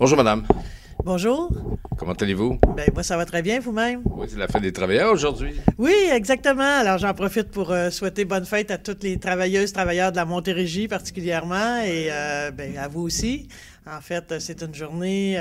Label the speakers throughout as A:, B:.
A: Bonjour, madame.
B: Bonjour.
A: Comment allez-vous?
B: Ben moi, ça va très bien, vous-même?
A: Oui, c'est la fête des travailleurs aujourd'hui.
B: Oui, exactement. Alors, j'en profite pour souhaiter bonne fête à toutes les travailleuses, travailleurs de la Montérégie particulièrement et à vous aussi. En fait, c'est une journée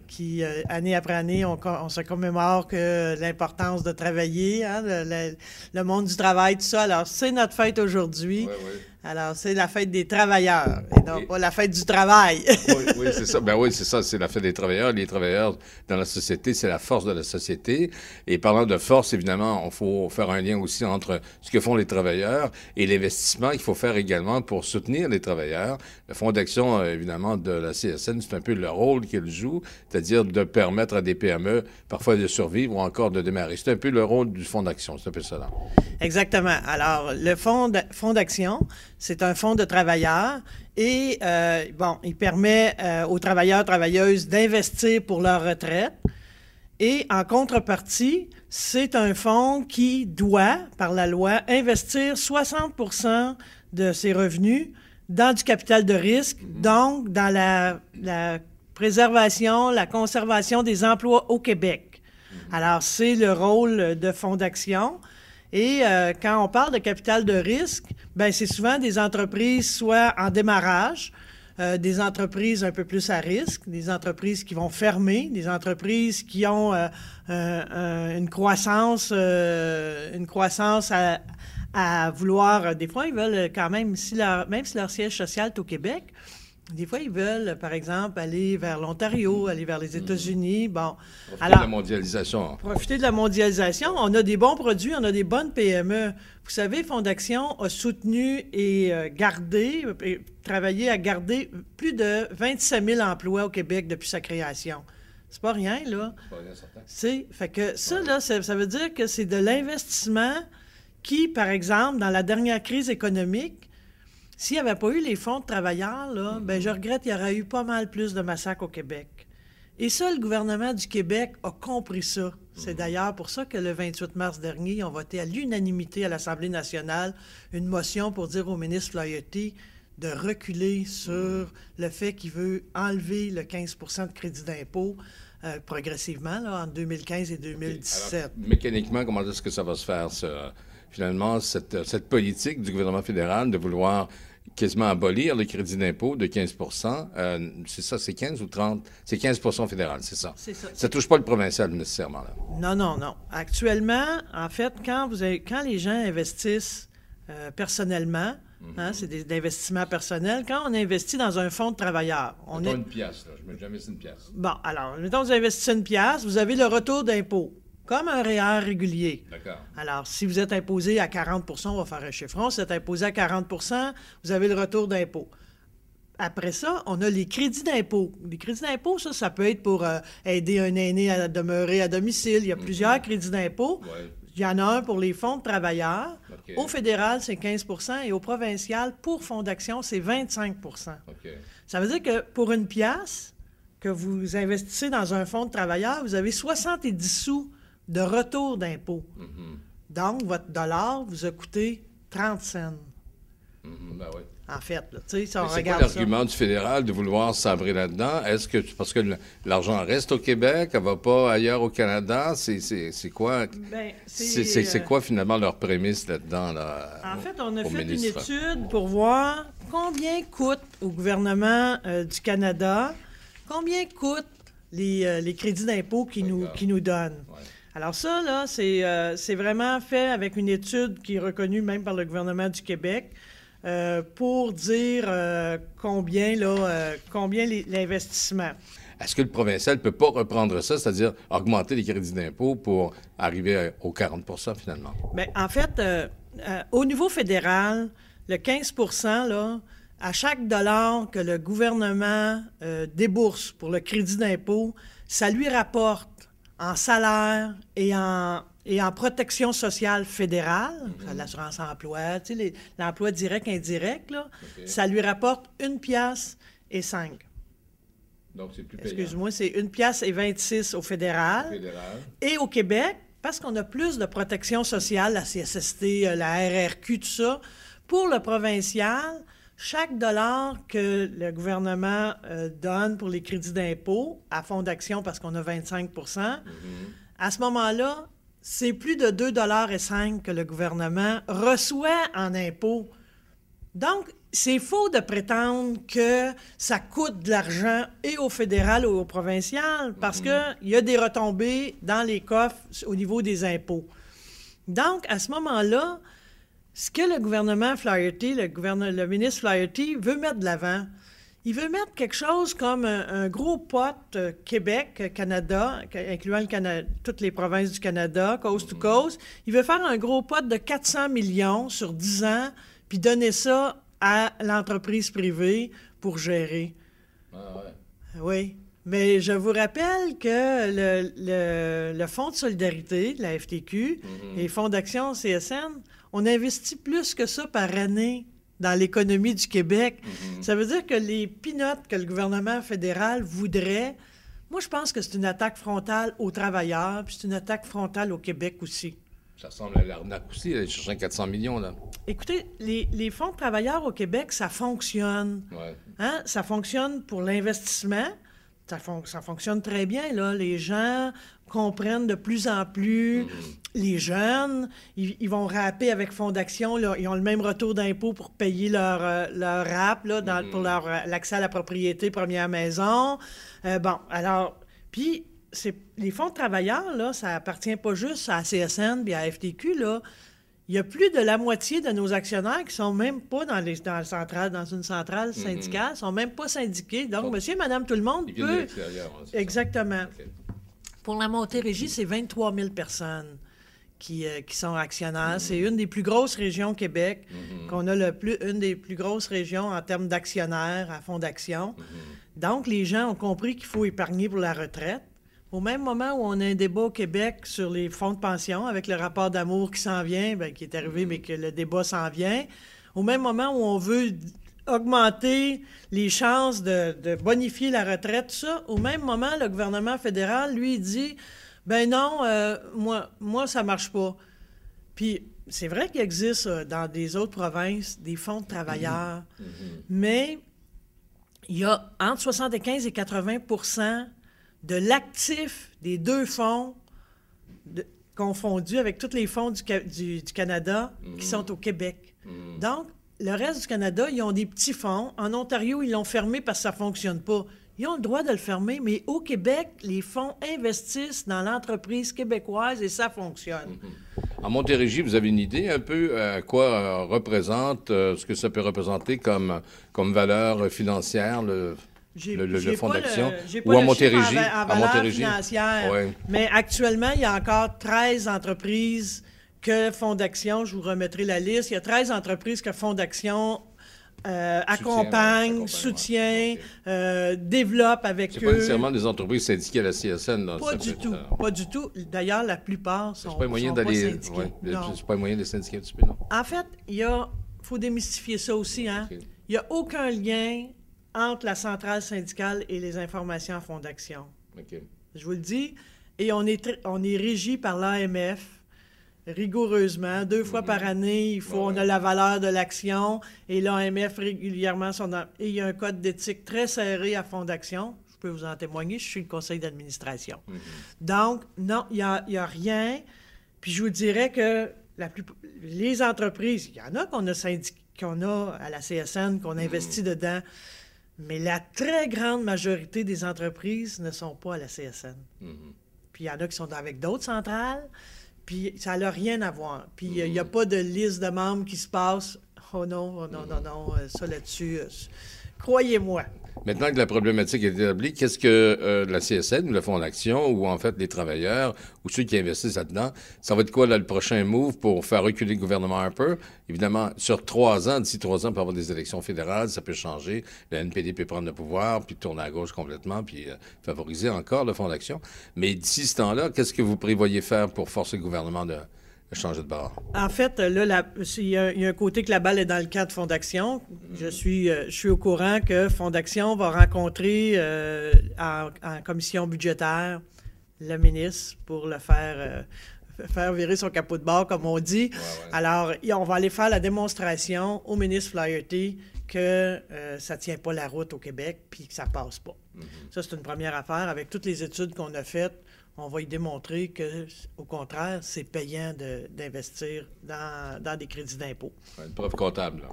B: qui, année après année, on se commémore que l'importance de travailler, hein, le monde du travail, tout ça. Alors, c'est notre fête aujourd'hui.
A: Oui, oui.
B: Alors, c'est la fête des travailleurs et non pas la fête du travail.
A: Oui, c'est ça. Ben oui, c'est ça, c'est la fête des travailleurs. Les travailleurs dans la société, c'est la force de la société. Et parlant de force, évidemment, il faut faire un lien aussi entre ce que font les travailleurs et l'investissement qu'il faut faire également pour soutenir les travailleurs. Le Fonds d'action, évidemment, de la CSN, c'est un peu le rôle qu'il joue, c'est-à-dire de permettre à des PME parfois de survivre ou encore de démarrer. C'est un peu le rôle du Fonds d'action, c'est un peu ça là.
B: Exactement. Alors, le Fonds d'action, c'est un fonds de travailleurs et, il permet aux travailleurs, travailleuses d'investir pour leur retraite. Et en contrepartie, c'est un fonds qui doit, par la loi, investir 60% de ses revenus dans du capital de risque, donc dans la préservation, la conservation des emplois au Québec. Alors, c'est le rôle de Fonds d'action. Et quand on parle de capital de risque, ben c'est souvent des entreprises soit en démarrage, des entreprises un peu plus à risque, des entreprises qui vont fermer, des entreprises qui ont une croissance à vouloir. Des fois, ils veulent quand même, même si leur siège social est au Québec, des fois, ils veulent, par exemple, aller vers l'Ontario, aller vers les États-Unis. Bon,
A: Profiter de la mondialisation.
B: Profiter de la mondialisation. On a des bons produits, on a des bonnes PME. Vous savez, Fonds d'action a soutenu et travaillé à garder plus de 27 000 emplois au Québec depuis sa création. C'est pas rien, là.
A: C'est pas rien, certain.
B: Fait que ça, là, ça veut dire que c'est de l'investissement qui, par exemple, dans la dernière crise économique, s'il n'y avait pas eu les fonds de travailleurs, là, ben je regrette qu'il y aurait eu pas mal plus de massacres au Québec. Et ça, le gouvernement du Québec a compris ça. C'est d'ailleurs pour ça que le 28 mars dernier, ils ont voté à l'unanimité à l'Assemblée nationale une motion pour dire au ministre Flaherty de reculer sur le fait qu'il veut enlever le 15 % de crédit d'impôt progressivement là, entre 2015 et 2017.
A: Okay. Alors, mécaniquement, comment est-ce que ça va se faire, finalement, cette politique du gouvernement fédéral de vouloir quasiment abolir le crédit d'impôt de 15 % c'est ça, c'est 15 ou 30? C'est 15 % fédéral, c'est ça.
B: C'est ça.
A: Ça ne touche pas le provincial nécessairement, là.
B: Non. Actuellement, en fait, quand les gens investissent personnellement, hein, c'est des investissements personnels, quand on investit dans un fonds de travailleurs...
A: On a une pièce, là. Je ne mets jamais une pièce.
B: Bon, alors, mettons que vous investissez une pièce, vous avez le retour d'impôt, comme un REER régulier.
A: D'accord.
B: Alors, si vous êtes imposé à 40 % on va faire un chiffron, si vous êtes imposé à 40 % vous avez le retour d'impôt. Après ça, on a les crédits d'impôt. Les crédits d'impôt, ça peut être pour aider un aîné à demeurer à domicile. Il y a plusieurs crédits d'impôt.
A: Ouais.
B: Il y en a un pour les fonds de travailleurs.
A: Okay.
B: Au fédéral, c'est 15 % et au provincial, pour fonds d'action, c'est 25 %
A: OK.
B: Ça veut dire que pour une pièce que vous investissez dans un fonds de travailleurs, vous avez 70 sous de retour d'impôt. Donc, votre dollar vous a coûté 30 cents.
A: Ben oui.
B: En fait, là, tu sais, si on
A: C'est
B: regarde
A: quoi
B: ça.
A: l'argument du fédéral de vouloir sabrer là-dedans? Est-ce que parce que l'argent reste au Québec, elle va pas ailleurs au Canada? C'est quoi?
B: Ben,
A: C'est quoi finalement leur prémisse là-dedans? Là,
B: en fait, on a
A: au
B: fait
A: ministre?
B: une étude pour voir combien coûte au gouvernement du Canada, combien coûtent les crédits d'impôt qu'ils nous donnent.
A: Ouais.
B: Alors ça, là, c'est vraiment fait avec une étude qui est reconnue même par le gouvernement du Québec pour dire combien l'investissement.
A: Est-ce que le provincial ne peut pas reprendre ça, c'est-à-dire augmenter les crédits d'impôt pour arriver aux 40 % finalement?
B: Bien, en fait, au niveau fédéral, le 15 % là, à chaque dollar que le gouvernement débourse pour le crédit d'impôt, ça lui rapporte en salaire et en protection sociale fédérale, l'assurance emploi, tu sais, l'emploi direct, indirect, là, ça lui rapporte 1 piastre et 5.
A: Donc, c'est plus payant.
B: Excuse-moi, c'est 1 piastre et 26 au fédéral. Et au Québec, parce qu'on a plus de protection sociale, la CSST, la RRQ, tout ça, pour le provincial, chaque dollar que le gouvernement donne pour les crédits d'impôt à Fonds d'action, parce qu'on a 25 à ce moment-là, c'est plus de 2,05 $ que le gouvernement reçoit en impôts. Donc, c'est faux de prétendre que ça coûte de l'argent et au fédéral ou au provincial, parce qu'il y a des retombées dans les coffres au niveau des impôts. Donc, à ce moment-là, ce que le gouvernement Flaherty, le ministre Flaherty, veut mettre de l'avant, il veut mettre quelque chose comme un gros pot Québec, Canada, incluant toutes les provinces du Canada, coast to coast. Il veut faire un gros pot de 400 millions sur 10 ans, puis donner ça à l'entreprise privée pour gérer.
A: Ah ouais.
B: Oui. Mais je vous rappelle que le Fonds de solidarité, la FTQ, et Fonds d'action CSN, on investit plus que ça par année dans l'économie du Québec. Ça veut dire que les peanuts que le gouvernement fédéral voudrait, moi, je pense que c'est une attaque frontale aux travailleurs, puis c'est une attaque frontale au Québec aussi.
A: Ça ressemble à l'arnaque aussi, aller chercher 400 millions, là.
B: Écoutez, les fonds de travailleurs au Québec, ça fonctionne.
A: Ouais.
B: Hein? Ça fonctionne pour l'investissement. Ça fonctionne très bien, là. Les gens comprennent de plus en plus. Les jeunes, ils vont rapper avec Fonds d'action. Là, ils ont le même retour d'impôt pour payer leur rap, là, pour l'accès à la propriété première maison. Bon, alors, puis les fonds de travailleurs, là, ça appartient pas juste à CSN et à FTQ, là. Il y a plus de la moitié de nos actionnaires qui sont même pas dans une centrale syndicale, sont même pas syndiqués. Donc, monsieur et madame, tout le monde
A: Ils viennent de
B: peut...
A: l'extérieur, hein, c'est
B: Exactement.
A: ça. Okay.
B: Pour la Montérégie, c'est 23 000 personnes qui sont actionnaires. C'est une des plus grosses régions au Québec, qu'on a une des plus grosses régions en termes d'actionnaires à Fonds d'action. Donc, les gens ont compris qu'il faut épargner pour la retraite. Au même moment où on a un débat au Québec sur les fonds de pension, avec le rapport d'amour qui s'en vient, bien, qui est arrivé, mais que le débat s'en vient, au même moment où on veut augmenter les chances de bonifier la retraite, tout ça, au même moment, le gouvernement fédéral, lui, dit « ben non, moi, ça marche pas ». Puis, c'est vrai qu'il existe dans des autres provinces des fonds de travailleurs, mais il y a entre 75 et 80 de l'actif des deux fonds confondus avec tous les fonds du Canada qui sont au Québec. Donc, le reste du Canada, ils ont des petits fonds. En Ontario, ils l'ont fermé parce que ça ne fonctionne pas. Ils ont le droit de le fermer, mais au Québec, les fonds investissent dans l'entreprise québécoise et ça fonctionne.
A: En Montérégie, vous avez une idée un peu à quoi représente, ce que ça peut représenter comme valeur financière, le fonds d'action, ou en Montérégie,
B: en Montérégie financière,
A: ouais.
B: Mais actuellement, il y a encore 13 entreprises que Fonds d'action, je vous remettrai la liste, il y a 13 entreprises que Fonds d'action accompagne, soutient, développe avec eux.
A: C'est pas nécessairement des entreprises syndiquées à la CSN. Là,
B: pas du tout. D'ailleurs, la plupart sont pas syndiquées.
A: C'est pas un moyen de syndiquer un petit peu, non?
B: En fait, il faut démystifier ça aussi. Hein? Okay. Il n'y a aucun lien entre la centrale syndicale et les informations en Fonds d'action.
A: Okay.
B: Je vous le dis. Et on est régi par l'AMF rigoureusement. 2 fois par année, on a la valeur de l'action et l'AMF régulièrement et il y a un code d'éthique très serré à Fonds d'action. Je peux vous en témoigner, je suis le conseil d'administration. Donc, non, il n'y a rien. Puis je vous dirais que les entreprises, il y en a qu'on a à la CSN, qu'on investit dedans, mais la très grande majorité des entreprises ne sont pas à la CSN. Puis il y en a qui sont avec d'autres centrales, puis ça n'a rien à voir. Puis il n'y a pas de liste de membres qui se passe. Oh non, ça là-dessus, croyez-moi.
A: Maintenant que la problématique est établie, qu'est-ce que la CSN ou le Fonds d'action ou en fait les travailleurs ou ceux qui investissent là-dedans, ça va être quoi là, le prochain move pour faire reculer le gouvernement un peu? Évidemment, sur 3 ans, d'ici 3 ans, il peut y avoir des élections fédérales, ça peut changer. Le NPD peut prendre le pouvoir, puis tourner à gauche complètement, puis favoriser encore le Fonds d'action. Mais d'ici ce temps-là, qu'est-ce que vous prévoyez faire pour forcer le gouvernement de changer de bord?
B: En fait, là, il y a un côté que la balle est dans le camp de Fonds d'action. Je suis au courant que Fonds d'action va rencontrer en commission budgétaire le ministre pour le faire virer son capot de bord, comme on dit. Ouais. Alors, on va aller faire la démonstration au ministre Flaherty que ça ne tient pas la route au Québec puis que ça ne passe pas. Ça, c'est une première affaire. Avec toutes les études qu'on a faites, on va y démontrer que, au contraire, c'est payant d'investir dans des crédits d'impôt.
A: Une preuve comptable, là.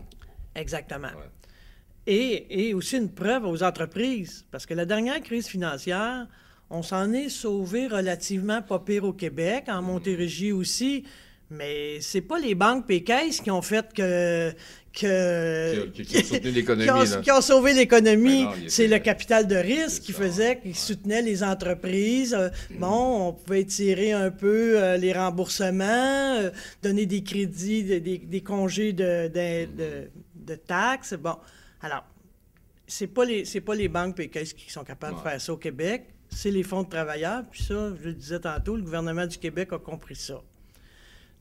B: Exactement.
A: Ouais.
B: Et aussi une preuve aux entreprises, parce que la dernière crise financière, on s'en est sauvé relativement pas pire au Québec, en Montérégie aussi, mais c'est pas les banques et caisses qui ont fait
A: Qui ont soutenu l'économie,
B: qui ont sauvé l'économie.
A: Ben non,
B: c'est le capital de risque qui
A: ça,
B: faisait, qui soutenait les entreprises. Bon, on pouvait tirer un peu les remboursements, donner des crédits, des congés de taxes. Bon, alors, c'est pas les banques et caisses qui sont capables de faire ça au Québec. C'est les fonds de travailleurs. Puis ça, je le disais tantôt, le gouvernement du Québec a compris ça.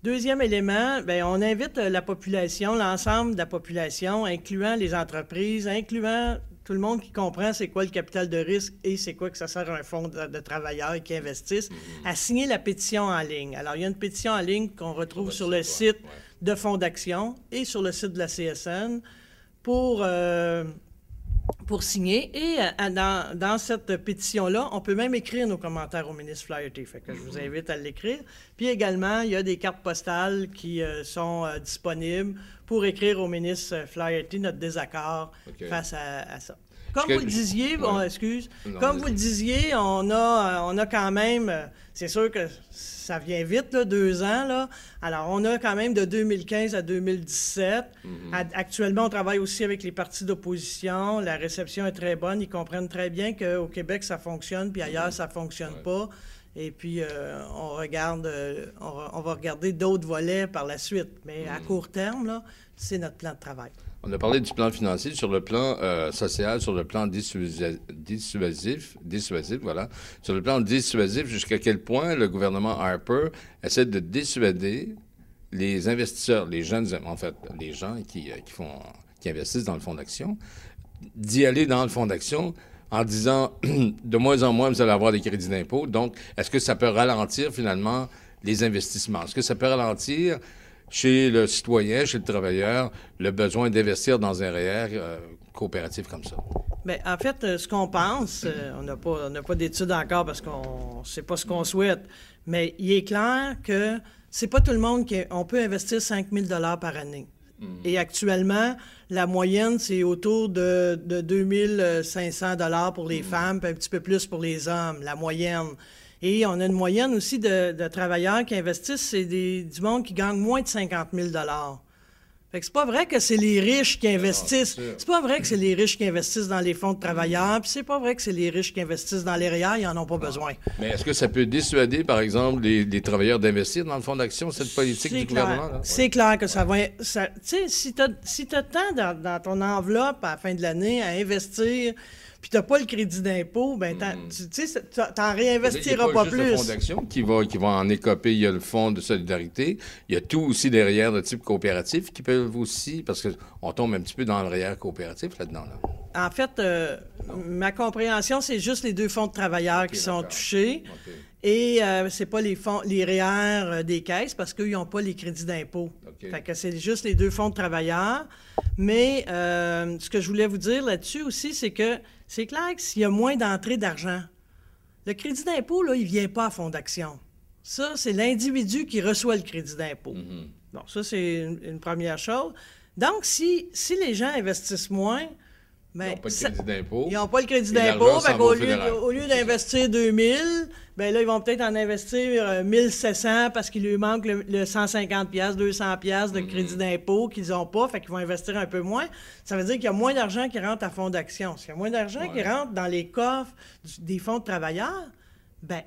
B: Deuxième élément, bien, on invite la population, l'ensemble de la population, incluant les entreprises, incluant tout le monde qui comprend c'est quoi le capital de risque et c'est quoi que ça sert à un fonds de travailleurs qui investissent, à signer la pétition en ligne. Alors, il y a une pétition en ligne qu'on retrouve sur le site de Fonds d'action et sur le site de la CSN pour signer. Et dans cette pétition-là, on peut même écrire nos commentaires au ministre Flaherty. Fait que je vous invite à l'écrire. Puis également, il y a des cartes postales qui sont disponibles pour écrire au ministre Flaherty notre désaccord face à ça. Comme vous le disiez, comme vous le disiez, on a quand même, c'est sûr que ça vient vite, là, 2 ans, là. Alors, on a quand même de 2015 à 2017. Actuellement, on travaille aussi avec les partis d'opposition. La réception est très bonne. Ils comprennent très bien qu'au Québec, ça fonctionne, puis ailleurs, ça fonctionne pas. Et puis, on va regarder d'autres volets par la suite. Mais à court terme, là, c'est notre plan de travail.
A: On a parlé du plan financier, sur le plan social, sur le plan dissuasif, voilà. Sur le plan dissuasif, jusqu'à quel point le gouvernement Harper essaie de dissuader les investisseurs, les jeunes, en fait, les gens qui investissent dans le fonds d'action, d'y aller dans le fonds d'action en disant de moins en moins, vous allez avoir des crédits d'impôt. Donc, est-ce que ça peut ralentir finalement les investissements? Est-ce que ça peut ralentir chez le citoyen, chez le travailleur, le besoin d'investir dans un REER coopératif comme ça?
B: Bien, en fait, ce qu'on pense, on n'a pas d'études encore parce qu'on ne sait pas ce qu'on souhaite, mais il est clair que c'est pas tout le monde on peut investir 5 000 $ par année. Et actuellement, la moyenne, c'est autour de 2 500 $ pour les femmes, puis un petit peu plus pour les hommes, la moyenne. Et on a une moyenne aussi de travailleurs qui investissent, c'est du monde qui gagne moins de 50 000 $. Fait que c'est pas vrai que c'est les riches qui investissent. C'est pas vrai que c'est les riches qui investissent dans les fonds de travailleurs, puis c'est pas vrai que c'est les riches qui investissent dans les REER, ils en ont pas besoin.
A: Mais est-ce que ça peut dissuader, par exemple, les travailleurs d'investir dans le fonds d'action, cette politique du gouvernement? Là?
B: C'est clair que ça va... Tu sais, si t'as tant dans ton enveloppe à la fin de l'année à investir, puis t'as pas le crédit d'impôt, ben tu sais, t'en réinvestiras pas plus. Il y a le
A: fonds d'action qui va en écoper. Il y a le fonds de solidarité. Il y a tout aussi derrière de type coopératif qui peuvent aussi, parce qu'on tombe un petit peu dans le REER coopératif là-dedans. Là.
B: En fait, ma compréhension, c'est juste les 2 fonds de travailleurs qui sont touchés. Et c'est pas les REER des caisses parce qu'eux, ils n'ont pas les crédits d'impôt. Fait que c'est juste les 2 fonds de travailleurs. Mais ce que je voulais vous dire là-dessus aussi, c'est que c'est clair que s'il y a moins d'entrée d'argent, le crédit d'impôt, là, il ne vient pas à fonds d'action. Ça, c'est l'individu qui reçoit le crédit d'impôt. Bon, ça, c'est une première chose. Donc, si les gens investissent moins,
A: ils n'ont pas de crédit d'impôt.
B: Ils n'ont pas le crédit d'impôt. Fait qu'au lieu d'investir 2 000, bien là, ils vont peut-être en investir 1 700 parce qu'il lui manque le 150 $, 200 $ de crédit d'impôt qu'ils n'ont pas. Fait qu'ils vont investir un peu moins. Ça veut dire qu'il y a moins d'argent qui rentre à fonds d'action. S'il y a moins d'argent qui rentre dans les coffres des fonds de travailleurs, bien,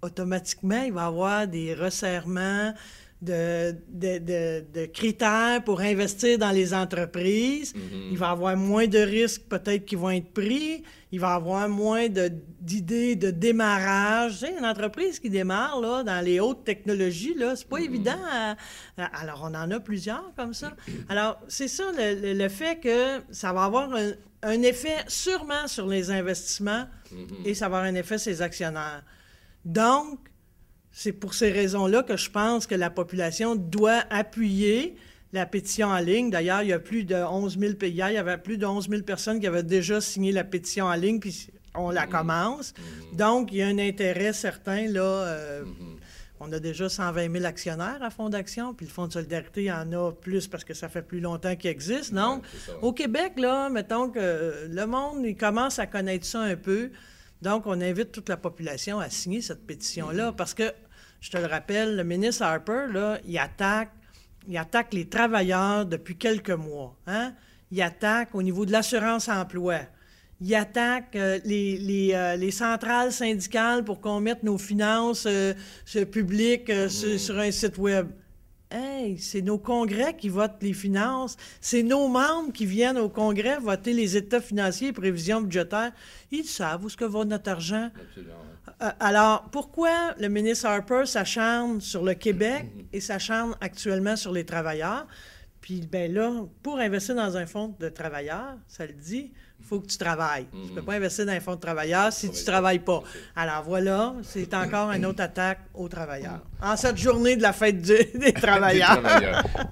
B: automatiquement, il va y avoir des resserrements de critères pour investir dans les entreprises. Il va y avoir moins de risques peut-être qui vont être pris. Il va y avoir moins d'idées de démarrage. Tu sais, une entreprise qui démarre là, dans les hautes technologies, là, c'est pas évident. Alors, on en a plusieurs comme ça. Alors, c'est ça le fait que ça va avoir un effet sûrement sur les investissements et ça va avoir un effet sur les actionnaires. Donc, c'est pour ces raisons-là que je pense que la population doit appuyer la pétition en ligne. D'ailleurs, il y a plus de 11 000 hier, il y avait plus de 11 000 personnes qui avaient déjà signé la pétition en ligne, puis on la commence. Donc, il y a un intérêt certain, là. On a déjà 120 000 actionnaires à Fonds d'Action, puis le Fonds de solidarité en a plus parce que ça fait plus longtemps qu'il existe. Donc, au Québec, là, mettons que le monde, il commence à connaître ça un peu. Donc, on invite toute la population à signer cette pétition-là parce que, je te le rappelle, le ministre Harper, là, il attaque les travailleurs depuis quelques mois. Hein? Il attaque au niveau de l'assurance-emploi. Il attaque les centrales syndicales pour qu'on mette nos finances publiques sur un site web. Hey, c'est nos congrès qui votent les finances. C'est nos membres qui viennent au congrès voter les états financiers et prévisions budgétaires. Ils savent où est-ce que va notre argent. Alors, pourquoi le ministre Harper s'acharne sur le Québec et s'acharne actuellement sur les travailleurs? Puis, bien là, pour investir dans un fonds de travailleurs, ça le dit, il faut que tu travailles. Tu ne peux pas investir dans un fonds de travailleurs si tu ne travailles pas. Alors voilà, c'est encore une autre attaque aux travailleurs. En cette journée de la fête des travailleurs.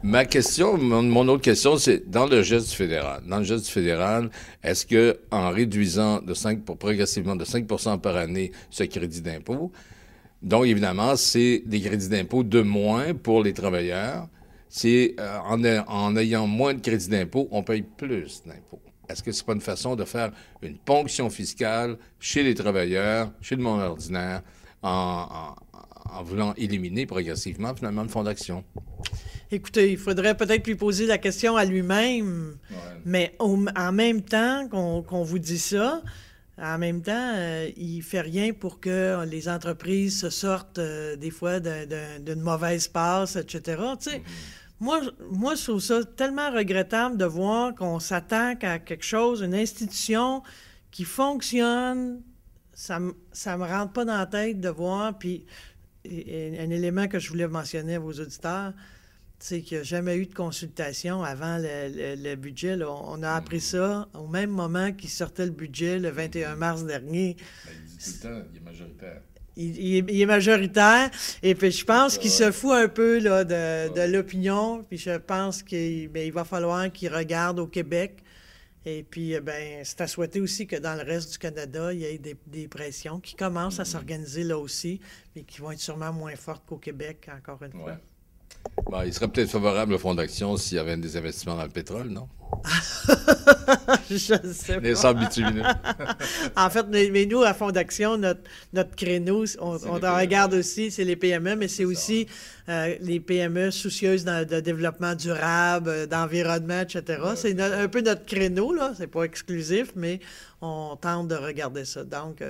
A: Ma question, mon autre question, c'est dans le geste du fédéral. Dans le geste du fédéral, est-ce que en réduisant progressivement de 5 % par année ce crédit d'impôt, donc évidemment, c'est des crédits d'impôt de moins pour les travailleurs, c'est en ayant moins de crédits d'impôt, on paye plus d'impôts. Est-ce que c'est pas une façon de faire une ponction fiscale chez les travailleurs, chez le monde ordinaire, en voulant éliminer progressivement, finalement, le fonds d'action?
B: Écoutez, il faudrait peut-être lui poser la question à lui-même, mais en même temps qu'on vous dit ça, en même temps, il fait rien pour que les entreprises se sortent des fois d'une mauvaise passe, etc. Tu sais, moi, je trouve ça tellement regrettable de voir qu'on s'attaque à quelque chose, une institution qui fonctionne. Ça me rentre pas dans la tête de voir. Puis, un élément que je voulais mentionner à vos auditeurs, c'est qu'il n'y a jamais eu de consultation avant le budget. Là. On a appris ça au même moment qu'il sortait le budget, le 21 mars dernier.
A: Ben, il dit tout le temps, il est majoritaire.
B: Il est majoritaire, et puis je pense qu'il se fout un peu là, de l'opinion, puis je pense qu'il va falloir qu'il regarde au Québec, et puis c'est à souhaiter aussi que dans le reste du Canada, il y ait des pressions qui commencent à s'organiser là aussi, mais qui vont être sûrement moins fortes qu'au Québec, encore une fois.
A: Bon, il serait peut-être favorable au fonds d'action s'il y avait des investissements dans le pétrole, non?
B: Je ne sais pas.
A: Les sables bitumineux.
B: En fait, mais nous, à Fonds d'action, notre créneau, on regarde aussi, c'est les PME, mais c'est aussi les PME soucieuses de développement durable, d'environnement, etc. C'est un peu notre créneau, là. C'est pas exclusif, mais on tente de regarder ça. Donc...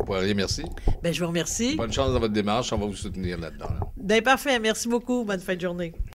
A: Poirier, merci.
B: Bien, je vous remercie.
A: Bonne chance dans votre démarche. On va vous soutenir là-dedans.
B: Bien, parfait. Merci beaucoup. Bonne fin de journée.